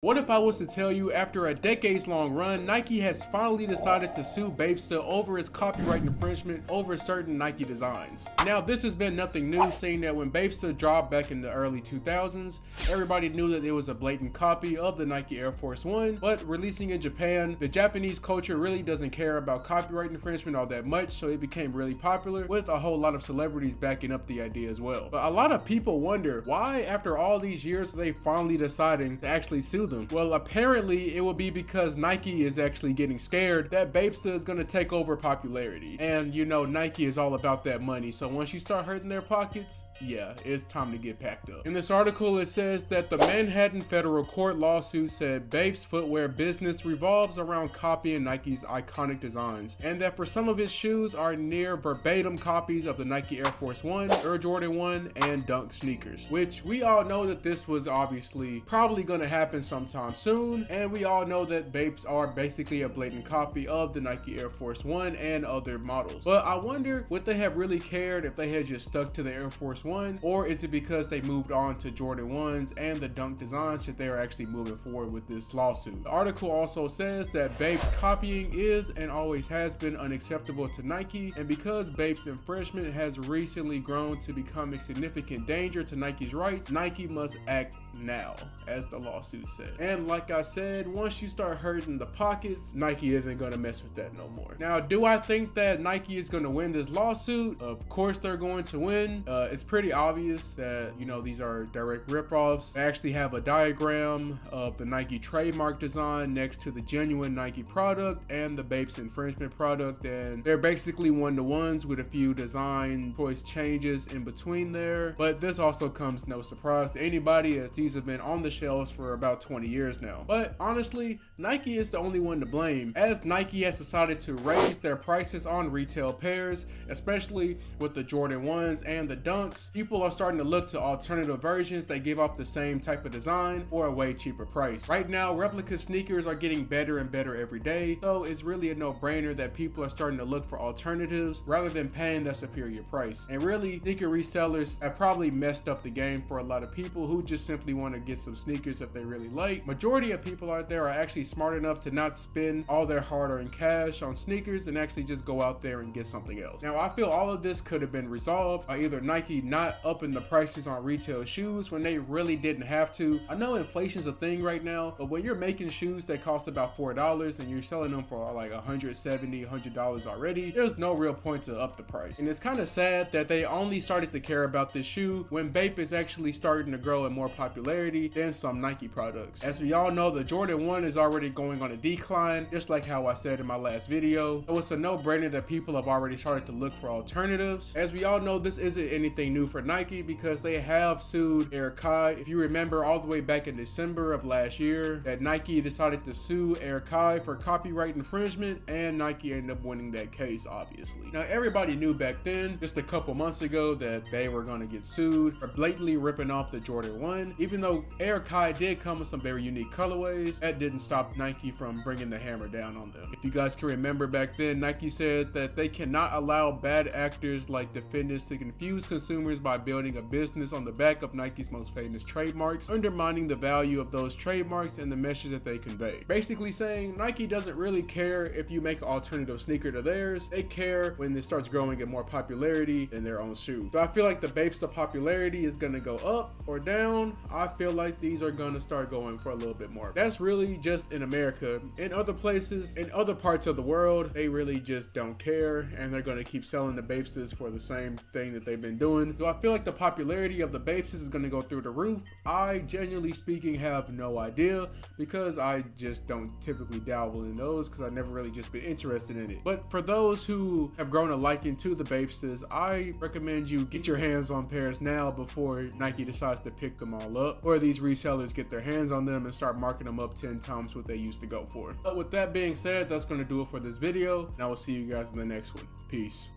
What if I was to tell you after a decades-long run, Nike has finally decided to sue Bape over his copyright infringement over certain Nike designs? Now, this has been nothing new, seeing that when Bape dropped back in the early 2000s, everybody knew that it was a blatant copy of the Nike Air Force One, but releasing in Japan, the Japanese culture really doesn't care about copyright infringement all that much, so it became really popular with a whole lot of celebrities backing up the idea as well. But a lot of people wonder, why after all these years are they finally deciding to actually sue them? Well, apparently it will be because Nike is actually getting scared that Bape is going to take over popularity. And you know, Nike is all about that money, so once you start hurting their pockets, yeah, it's time to get packed up. In this article, it says that the Manhattan federal court lawsuit said Bape's footwear business revolves around copying Nike's iconic designs, and that for some of his shoes are near verbatim copies of the Nike Air Force One, Air Jordan 1, and Dunk sneakers, which we all know that this was obviously probably going to happen sometime soon, and we all know that Bapes are basically a blatant copy of the Nike Air Force One and other models. But I wonder, would they have really cared if they had just stuck to the Air Force One, or is it because they moved on to Jordan 1s and the Dunk designs that they are actually moving forward with this lawsuit? The article also says that Bape's copying is and always has been unacceptable to Nike, and because Bape's infringement has recently grown to become a significant danger to Nike's rights, Nike must act now, as the lawsuit said. And like I said, once you start hurting the pockets, Nike isn't going to mess with that no more. Now, do I think that Nike is going to win this lawsuit? Of course they're going to win. It's pretty obvious that, you know, these are direct ripoffs. They actually have a diagram of the Nike trademark design next to the genuine Nike product and the Bape's infringement product, and they're basically one-to-ones with a few design choice changes in between there. But this also comes no surprise to anybody, as these have been on the shelves for about 20 years now. But honestly, Nike is the only one to blame, as Nike has decided to raise their prices on retail pairs, especially with the Jordan 1s and the Dunks. People are starting to look to alternative versions that give off the same type of design for a way cheaper price. Right now, replica sneakers are getting better and better every day, so it's really a no-brainer that people are starting to look for alternatives rather than paying that superior price. And really, sneaker resellers have probably messed up the game for a lot of people who just simply want to get some sneakers that they really like. Majority of people out there are actually smart enough to not spend all their hard-earned cash on sneakers and actually just go out there and get something else. Now, I feel all of this could have been resolved by either Nike not upping the prices on retail shoes when they really didn't have to. I know inflation's a thing right now, but when you're making shoes that cost about $4 and you're selling them for like $170, $100 already, there's no real point to up the price. And it's kind of sad that they only started to care about this shoe when Bape is actually starting to grow in more popularity than some Nike products. As we all know, the Jordan 1 is already going on a decline, just like how I said in my last video. So it's a no-brainer that people have already started to look for alternatives. As we all know, this isn't anything new for Nike because they have sued Air Kai. If you remember, all the way back in December of last year, that Nike decided to sue Air Kai for copyright infringement, and Nike ended up winning that case, obviously. Now, everybody knew back then, just a couple months ago, that they were going to get sued for blatantly ripping off the Jordan 1. Even though Air Kai did come with some very unique colorways, that didn't stop Nike from bringing the hammer down on them. If you guys can remember back then, Nike said that they cannot allow bad actors like the fitness to confuse consumers by building a business on the back of Nike's most famous trademarks, undermining the value of those trademarks and the message that they convey. Basically saying Nike doesn't really care if you make an alternative sneaker to theirs. They care when it starts growing in more popularity than their own shoe. So I feel like the Bape's popularity is going to go up or down. I feel like these are going to start going for a little bit more. That's really just in America. In other places, in other parts of the world, they really just don't care, and they're going to keep selling the Bapeses for the same thing that they've been doing. So I feel like the popularity of the Bapeses is going to go through the roof. I, genuinely speaking, have no idea because I just don't typically dabble in those because I've never really just been interested in it. But for those who have grown a liking to the Bapeses, I recommend you get your hands on pairs now before Nike decides to pick them all up, or these resellers get their hands on them and start marking them up 10 times what they used to go for. But with that being said, that's going to do it for this video, and I will see you guys in the next one. Peace.